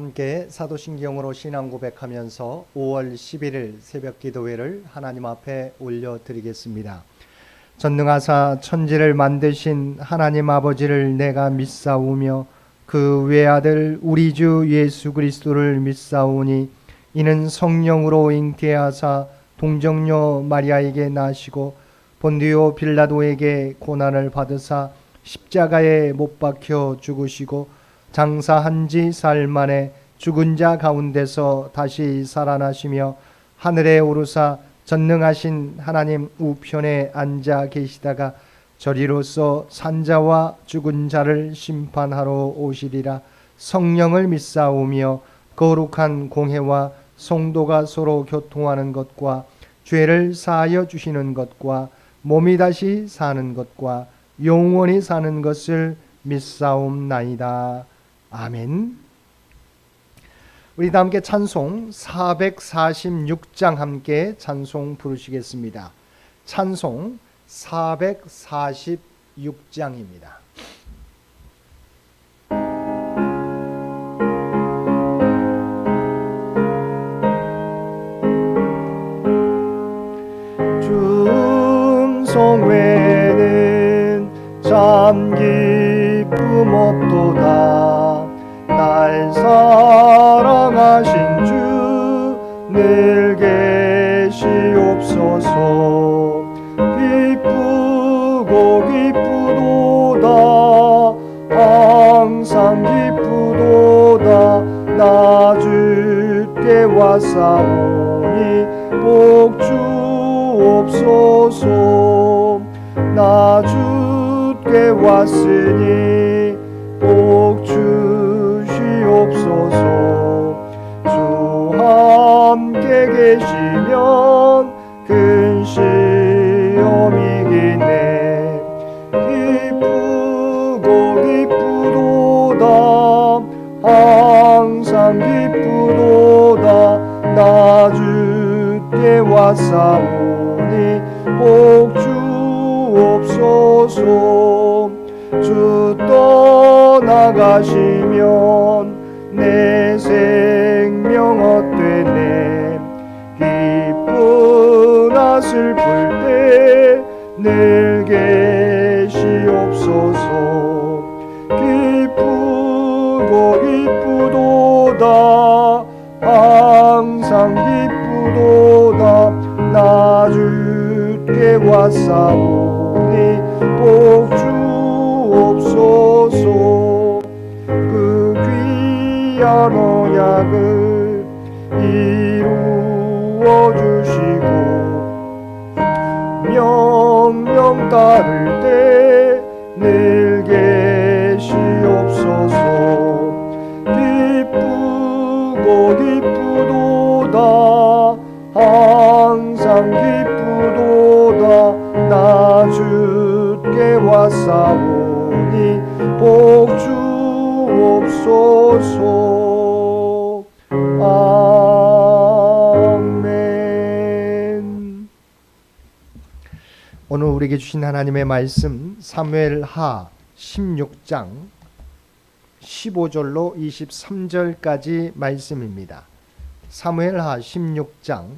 함께 사도신경으로 신앙 고백하면서 5월 11일 새벽 기도회를 하나님 앞에 올려드리겠습니다. 전능하사 천지를 만드신 하나님 아버지를 내가 믿사오며 그 외아들 우리 주 예수 그리스도를 믿사오니 이는 성령으로 잉태하사 동정녀 마리아에게 나시고 본디오 빌라도에게 고난을 받으사 십자가에 못 박혀 죽으시고 장사한 지 사흘 만에 죽은 자 가운데서 다시 살아나시며 하늘에 오르사 전능하신 하나님 우편에 앉아 계시다가 저리로서 산자와 죽은 자를 심판하러 오시리라. 성령을 믿사오며 거룩한 공회와 성도가 서로 교통하는 것과 죄를 사하여 주시는 것과 몸이 다시 사는 것과 영원히 사는 것을 믿사옵나이다. 아멘. 우리 다 함께 찬송 446장 함께 찬송 부르시겠습니다. 찬송 446장입니다. 중송회는 참 기쁨 없도다. 날 사랑하신 주 늘 계시옵소서. 기쁘고 기쁘도다 항상 기쁘도다. 나 주께 왔사오니 복 주옵소서. 나 주께 왔으니 복 주시옵소서. 주 함께 계시면 큰 시험이기네. 기쁘고 기쁘도다 항상 기쁘도다. 나 주께 왔사오니 복 주옵소서. 주 떠나가시면 내 생명 헛되네. 기쁘나 슬플 때 늘 계시옵소서. 기쁘고 기쁘도다 항상 기쁘도다. 나 주께 왔사오니 복 주옵소서. 그 귀한 언약을 이루어 주시고 명령 따를 때 늘 계시옵소서. 기쁘고 기쁘도다 항상 기쁘도다. 나 주께 왔사오니 복 주옵소서. 아멘. 오늘 우리에게 주신 하나님의 말씀 사무엘하 16장 15절로 23절까지 말씀입니다. 사무엘하 16장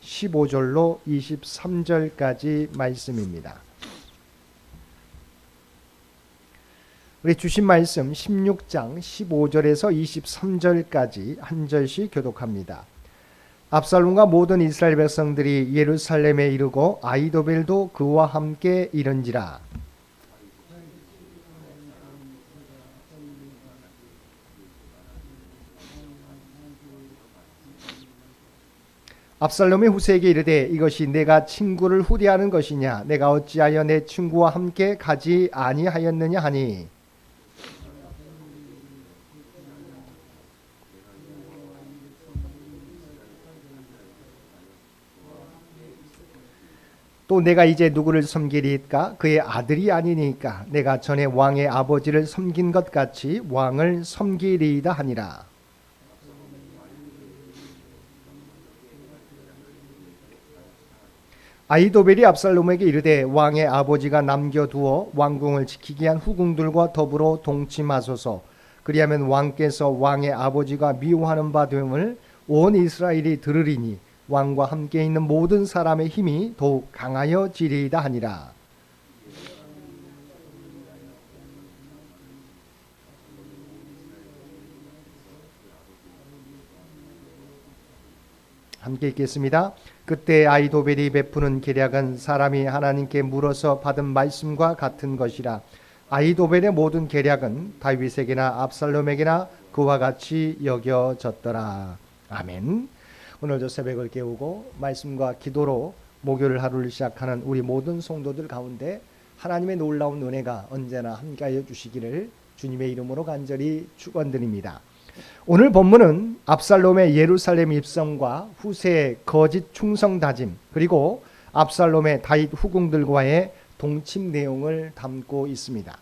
15절로 23절까지 말씀입니다. 우리 주신 말씀 16장 15절에서 23절까지 한 절씩 교독합니다. 압살롬과 모든 이스라엘 백성들이 예루살렘에 이르고 아히도벨도 그와 함께 이른지라. 압살롬이 후세에게 이르되 이것이 내가 친구를 후대하는 것이냐. 내가 어찌하여 내 친구와 함께 가지 아니하였느냐 하니. 또 내가 이제 누구를 섬기리까? 그의 아들이 아니니까 내가 전에 왕의 아버지를 섬긴 것 같이 왕을 섬기리이다 하니라. 아히도벨이 압살롬에게 이르되 왕의 아버지가 남겨두어 왕궁을 지키게 한 후궁들과 더불어 동침하소서. 그리하면 왕께서 왕의 아버지가 미워하는 바 됨을 온 이스라엘이 들으리니 왕과 함께 있는 모든 사람의 힘이 더욱 강하여지리이다 하니라. 함께 읽겠습니다. 그때 아히도벨이 베푸는 계략은 사람이 하나님께 물어서 받은 말씀과 같은 것이라. 아히도벨의 모든 계략은 다윗에게나 압살롬에게나 그와 같이 여겨졌더라. 아멘. 오늘도 새벽을 깨우고 말씀과 기도로 목요일 하루를 시작하는 우리 모든 성도들 가운데 하나님의 놀라운 은혜가 언제나 함께하여 주시기를 주님의 이름으로 간절히 축원드립니다. 오늘 본문은 압살롬의 예루살렘 입성과 후세의 거짓 충성 다짐, 그리고 압살롬의 다윗 후궁들과의 동침 내용을 담고 있습니다.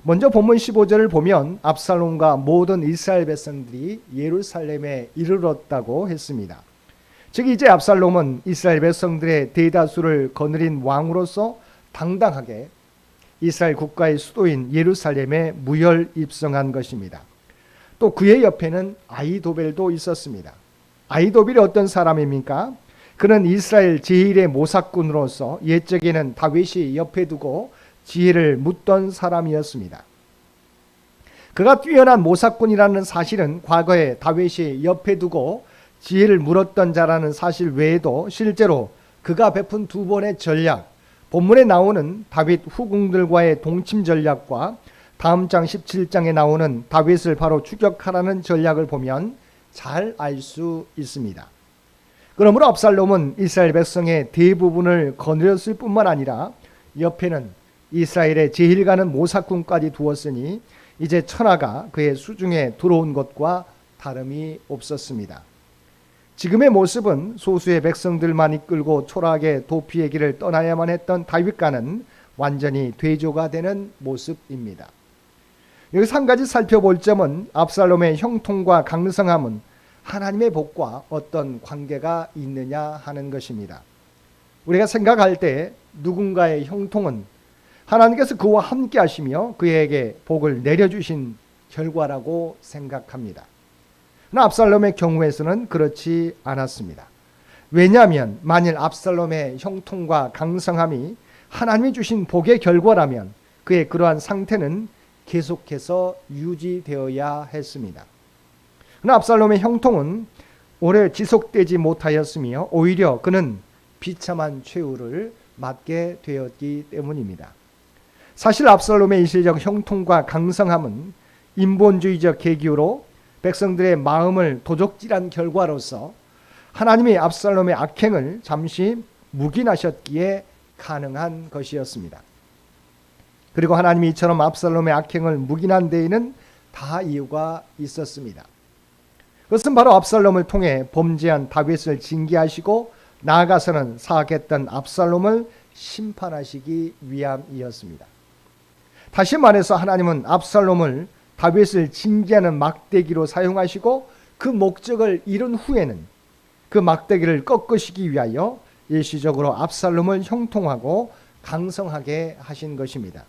먼저 본문 15절을 보면 압살롬과 모든 이스라엘 백성들이 예루살렘에 이르렀다고 했습니다. 즉 이제 압살롬은 이스라엘 백성들의 대다수를 거느린 왕으로서 당당하게 이스라엘 국가의 수도인 예루살렘에 무혈 입성한 것입니다. 또 그의 옆에는 아히도벨도 있었습니다. 아히도벨이 어떤 사람입니까? 그는 이스라엘 제1의 모사꾼으로서 옛적에는 다윗이 옆에 두고 지혜를 묻던 사람이었습니다. 그가 뛰어난 모사꾼이라는 사실은 과거에 다윗이 옆에 두고 지혜를 물었던 자라는 사실 외에도 실제로 그가 베푼 두 번의 전략, 본문에 나오는 다윗 후궁들과의 동침 전략과 다음 장 17장에 나오는 다윗을 바로 추격하라는 전략을 보면 잘 알 수 있습니다. 그러므로 압살롬은 이스라엘 백성의 대부분을 거느렸을 뿐만 아니라 옆에는 이스라엘의 제일 가는 모사꾼까지 두었으니 이제 천하가 그의 수중에 들어온 것과 다름이 없었습니다. 지금의 모습은 소수의 백성들만 이끌고 초라하게 도피의 길을 떠나야만 했던 다윗과는 완전히 대조가 되는 모습입니다. 여기서 한 가지 살펴볼 점은 압살롬의 형통과 강성함은 하나님의 복과 어떤 관계가 있느냐 하는 것입니다. 우리가 생각할 때 누군가의 형통은 하나님께서 그와 함께 하시며 그에게 복을 내려주신 결과라고 생각합니다. 그러나 압살롬의 경우에서는 그렇지 않았습니다. 왜냐하면 만일 압살롬의 형통과 강성함이 하나님이 주신 복의 결과라면 그의 그러한 상태는 계속해서 유지되어야 했습니다. 그러나 압살롬의 형통은 오래 지속되지 못하였으며 오히려 그는 비참한 최후를 맞게 되었기 때문입니다. 사실 압살롬의 일시적 형통과 강성함은 인본주의적 계기로 백성들의 마음을 도적질한 결과로서 하나님이 압살롬의 악행을 잠시 묵인하셨기에 가능한 것이었습니다. 그리고 하나님이 이처럼 압살롬의 악행을 묵인한 데에는 다 이유가 있었습니다. 그것은 바로 압살롬을 통해 범죄한 다윗을 징계하시고 나아가서는 사악했던 압살롬을 심판하시기 위함이었습니다. 다시 말해서 하나님은 압살롬을 다윗을 징계하는 막대기로 사용하시고 그 목적을 이룬 후에는 그 막대기를 꺾으시기 위하여 일시적으로 압살롬을 형통하고 강성하게 하신 것입니다.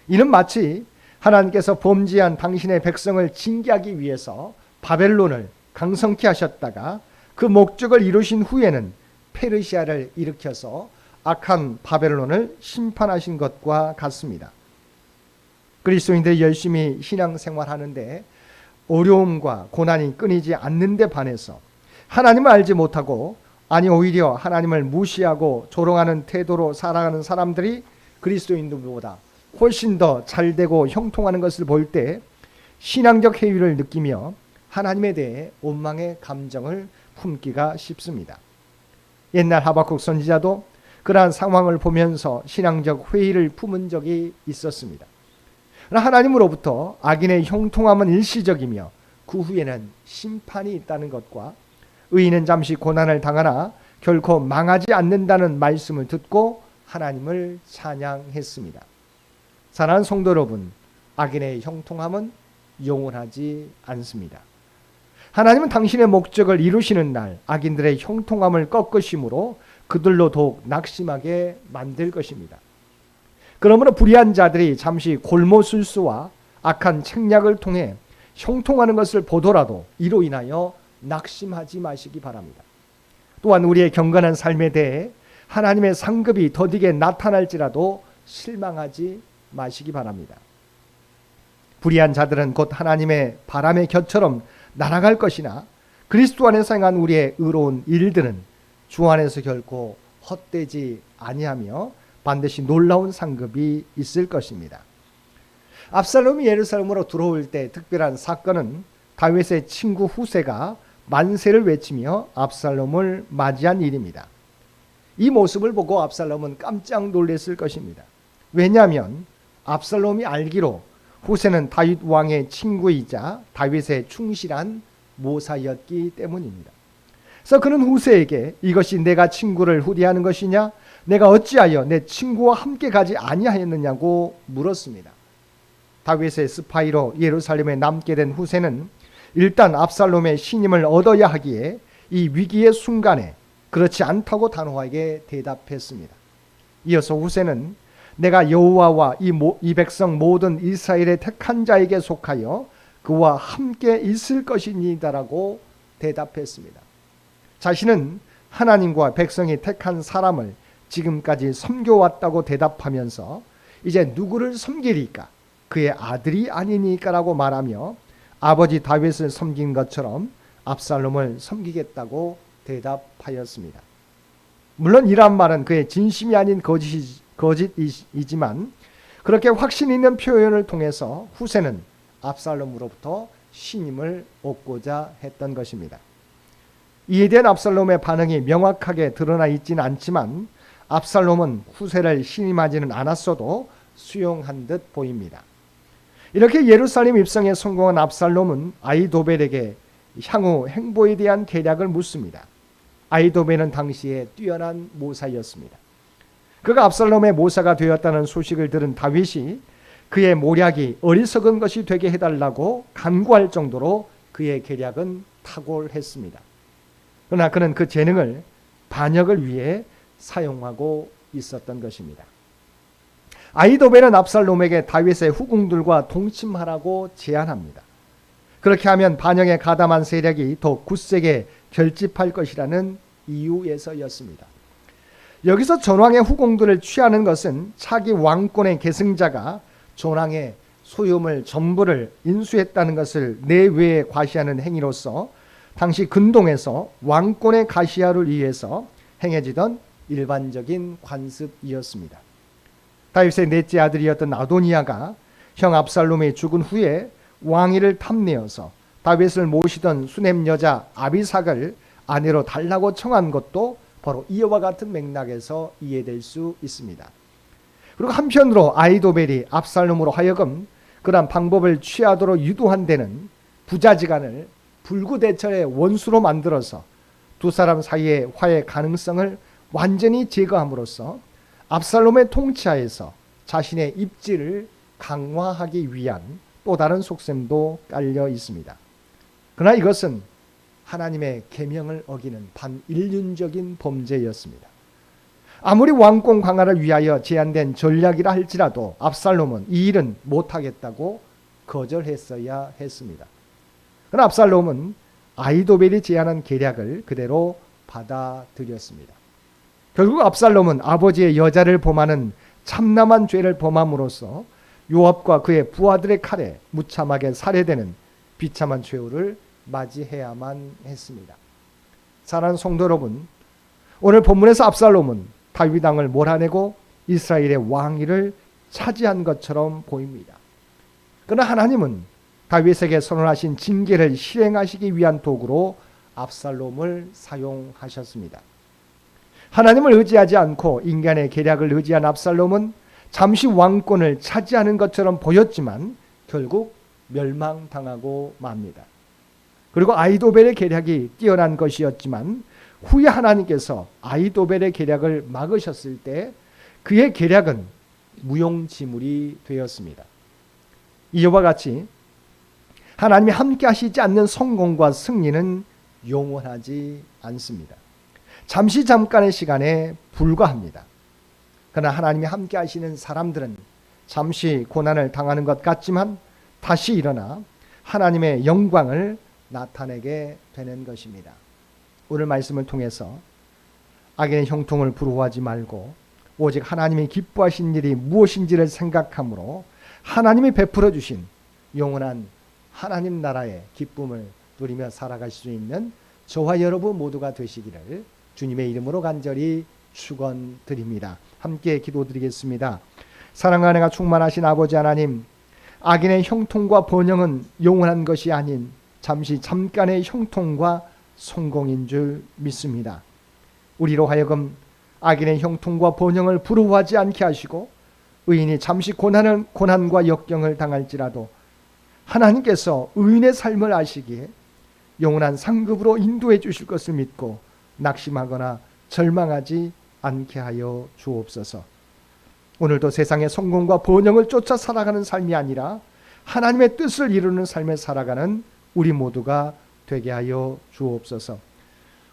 이는 마치 하나님께서 범죄한 당신의 백성을 징계하기 위해서 바벨론을 강성케 하셨다가 그 목적을 이루신 후에는 페르시아를 일으켜서 악한 바벨론을 심판하신 것과 같습니다. 그리스도인들이 열심히 신앙생활하는데 어려움과 고난이 끊이지 않는 데 반해서 하나님을 알지 못하고 아니 오히려 하나님을 무시하고 조롱하는 태도로 살아가는 사람들이 그리스도인들보다 훨씬 더 잘되고 형통하는 것을 볼 때 신앙적 해유를 느끼며 하나님에 대해 원망의 감정을 품기가 쉽습니다. 옛날 하박국 선지자도 그러한 상황을 보면서 신앙적 회의를 품은 적이 있었습니다. 그러나 하나님으로부터 악인의 형통함은 일시적이며 그 후에는 심판이 있다는 것과 의인은 잠시 고난을 당하나 결코 망하지 않는다는 말씀을 듣고 하나님을 찬양했습니다. 사랑하는 성도 여러분, 악인의 형통함은 영원하지 않습니다. 하나님은 당신의 목적을 이루시는 날 악인들의 형통함을 꺾으심으로 그들로 더욱 낙심하게 만들 것입니다. 그러므로 불의한 자들이 잠시 골모술수와 악한 책략을 통해 형통하는 것을 보더라도 이로 인하여 낙심하지 마시기 바랍니다. 또한 우리의 경건한 삶에 대해 하나님의 상급이 더디게 나타날지라도 실망하지 마시기 바랍니다. 불의한 자들은 곧 하나님의 바람의 곁처럼 날아갈 것이나 그리스도 안에서 행한 우리의 의로운 일들은 주 안에서 결코 헛되지 아니하며 반드시 놀라운 상급이 있을 것입니다. 압살롬이 예루살렘으로 들어올 때 특별한 사건은 다윗의 친구 후세가 만세를 외치며 압살롬을 맞이한 일입니다. 이 모습을 보고 압살롬은 깜짝 놀랐을 것입니다. 왜냐하면 압살롬이 알기로 후세는 다윗 왕의 친구이자 다윗의 충실한 모사였기 때문입니다. 그래서 그는 후세에게 이것이 내가 친구를 후리하는 것이냐? 내가 어찌하여 내 친구와 함께 가지 아니하였느냐고 물었습니다. 다윗의 스파이로 예루살렘에 남게 된 후세는 일단 압살롬의 신임을 얻어야 하기에 이 위기의 순간에 그렇지 않다고 단호하게 대답했습니다. 이어서 후세는 내가 여호와와 이 백성 모든 이스라엘의 택한 자에게 속하여 그와 함께 있을 것이니다라고 대답했습니다. 자신은 하나님과 백성이 택한 사람을 지금까지 섬겨왔다고 대답하면서 이제 누구를 섬기리까? 그의 아들이 아니니까라고 말하며 아버지 다윗을 섬긴 것처럼 압살롬을 섬기겠다고 대답하였습니다. 물론 이러한 말은 그의 진심이 아닌 거짓이지만 그렇게 확신 있는 표현을 통해서 후세는 압살롬으로부터 신임을 얻고자 했던 것입니다. 이에 대한 압살롬의 반응이 명확하게 드러나 있지는 않지만 압살롬은 후세를 신임하지는 않았어도 수용한 듯 보입니다. 이렇게 예루살렘 입성에 성공한 압살롬은 아히도벨에게 향후 행보에 대한 계략을 묻습니다. 아히도벨은 당시에 뛰어난 모사였습니다. 그가 압살롬의 모사가 되었다는 소식을 들은 다윗이 그의 모략이 어리석은 것이 되게 해달라고 간구할 정도로 그의 계략은 탁월했습니다. 그러나 그는 그 재능을 반역을 위해 사용하고 있었던 것입니다. 아히도벨은 압살롬에게 다윗의 후궁들과 동침하라고 제안합니다. 그렇게 하면 반역에 가담한 세력이 더 굳세게 결집할 것이라는 이유에서였습니다. 여기서 전왕의 후궁들을 취하는 것은 차기 왕권의 계승자가 전왕의 소유물 전부를 인수했다는 것을 내외에 과시하는 행위로서 당시 근동에서 왕권의 가시화를 위해서 행해지던 일반적인 관습이었습니다. 다윗의 넷째 아들이었던 아도니아가 형 압살롬이 죽은 후에 왕위를 탐내어서 다윗을 모시던 수넴 여자 아비삭을 아내로 달라고 청한 것도 바로 이와 같은 맥락에서 이해될 수 있습니다. 그리고 한편으로 아히도벨이 압살롬으로 하여금 그러한 방법을 취하도록 유도한 데는 부자지간을 불구대천의 원수로 만들어서 두 사람 사이의 화해 가능성을 완전히 제거함으로써 압살롬의 통치하에서 자신의 입지를 강화하기 위한 또 다른 속셈도 깔려 있습니다. 그러나 이것은 하나님의 계명을 어기는 반인륜적인 범죄였습니다. 아무리 왕권 강화를 위하여 제안된 전략이라 할지라도 압살롬은 이 일은 못하겠다고 거절했어야 했습니다. 그러나 압살롬은 아히도벨이 제안한 계략을 그대로 받아들였습니다. 결국 압살롬은 아버지의 여자를 범하는 참남한 죄를 범함으로써 요압과 그의 부하들의 칼에 무참하게 살해되는 비참한 최후를 맞이해야만 했습니다. 사랑하는 성도 여러분, 오늘 본문에서 압살롬은 다윗 왕을 몰아내고 이스라엘의 왕위를 차지한 것처럼 보입니다. 그러나 하나님은 다윗에게 선언하신 징계를 실행하시기 위한 도구로 압살롬을 사용하셨습니다. 하나님을 의지하지 않고 인간의 계략을 의지한 압살롬은 잠시 왕권을 차지하는 것처럼 보였지만 결국 멸망당하고 맙니다. 그리고 아히도벨의 계략이 뛰어난 것이었지만 후에 하나님께서 아히도벨의 계략을 막으셨을 때 그의 계략은 무용지물이 되었습니다. 이와 같이 하나님이 함께 하시지 않는 성공과 승리는 영원하지 않습니다. 잠시 잠깐의 시간에 불과합니다. 그러나 하나님이 함께 하시는 사람들은 잠시 고난을 당하는 것 같지만 다시 일어나 하나님의 영광을 나타내게 되는 것입니다. 오늘 말씀을 통해서 악인의 형통을 부러워하지 말고 오직 하나님이 기뻐하신 일이 무엇인지를 생각함으로 하나님이 베풀어 주신 영원한 하나님 나라의 기쁨을 누리며 살아갈 수 있는 저와 여러분 모두가 되시기를 주님의 이름으로 간절히 축원드립니다. 함께 기도드리겠습니다. 사랑과 은혜가 충만하신 아버지 하나님, 악인의 형통과 번영은 영원한 것이 아닌 잠깐의 형통과 성공인 줄 믿습니다. 우리로 하여금 악인의 형통과 번영을 부러워하지 않게 하시고 의인이 잠시 고난과 역경을 당할지라도 하나님께서 의인의 삶을 아시기에 영원한 상급으로 인도해 주실 것을 믿고 낙심하거나 절망하지 않게 하여 주옵소서. 오늘도 세상의 성공과 번영을 쫓아 살아가는 삶이 아니라 하나님의 뜻을 이루는 삶을 살아가는 우리 모두가 되게 하여 주옵소서.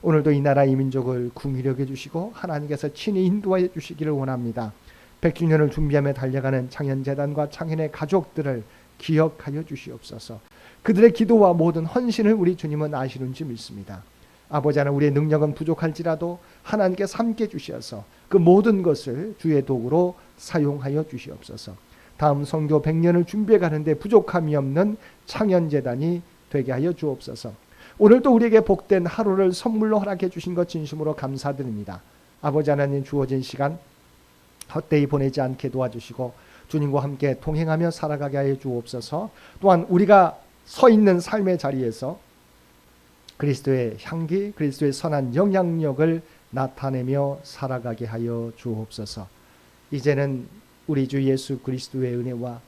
오늘도 이 나라 이 민족을 궁히 여겨 주시고 하나님께서 친히 인도하여 주시기를 원합니다. 100주년을 준비하며 달려가는 창현재단과 창현의 가족들을 기억하여 주시옵소서. 그들의 기도와 모든 헌신을 우리 주님은 아시는 줄 믿습니다. 아버지 하나님, 우리의 능력은 부족할지라도 하나님께서 함께 주셔서 그 모든 것을 주의 도구로 사용하여 주시옵소서. 다음 선교 100년을 준비해 가는데 부족함이 없는 창현재단이 되게 하여 주옵소서. 오늘도 우리에게 복된 하루를 선물로 허락해 주신 것 진심으로 감사드립니다. 아버지 하나님, 주어진 시간 헛되이 보내지 않게 도와주시고 주님과 함께 동행하며 살아가게 하여 주옵소서. 또한 우리가 서 있는 삶의 자리에서 그리스도의 향기, 그리스도의 선한 영향력을 나타내며 살아가게 하여 주옵소서. 이제는 우리 주 예수 그리스도의 은혜와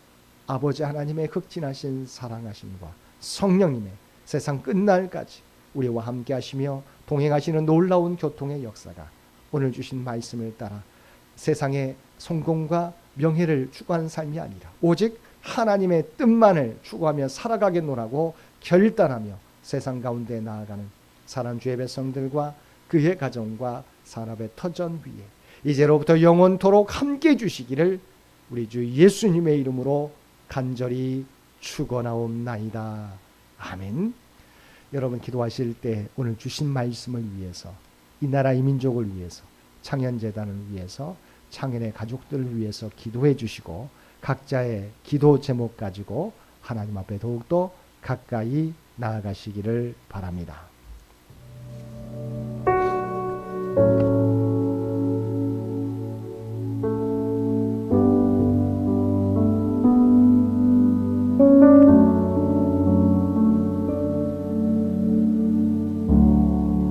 아버지 하나님의 극진하신 사랑하심과 성령님의 세상 끝날까지 우리와 함께 하시며 동행하시는 놀라운 교통의 역사가 오늘 주신 말씀을 따라 세상의 성공과 명예를 추구하는 삶이 아니라 오직 하나님의 뜻만을 추구하며 살아가겠노라고 결단하며 세상 가운데 나아가는 사람 주의 백성들과 그의 가정과 산업의 터전 위에 이제로부터 영원토록 함께 주시기를 우리 주 예수님의 이름으로 간절히 축원하옵나이다. 아멘. 여러분 기도하실 때 오늘 주신 말씀을 위해서, 이 나라 이 민족을 위해서, 창현재단을 위해서, 창현의 가족들을 위해서 기도해 주시고 각자의 기도 제목 가지고 하나님 앞에 더욱더 가까이 나아가시기를 바랍니다.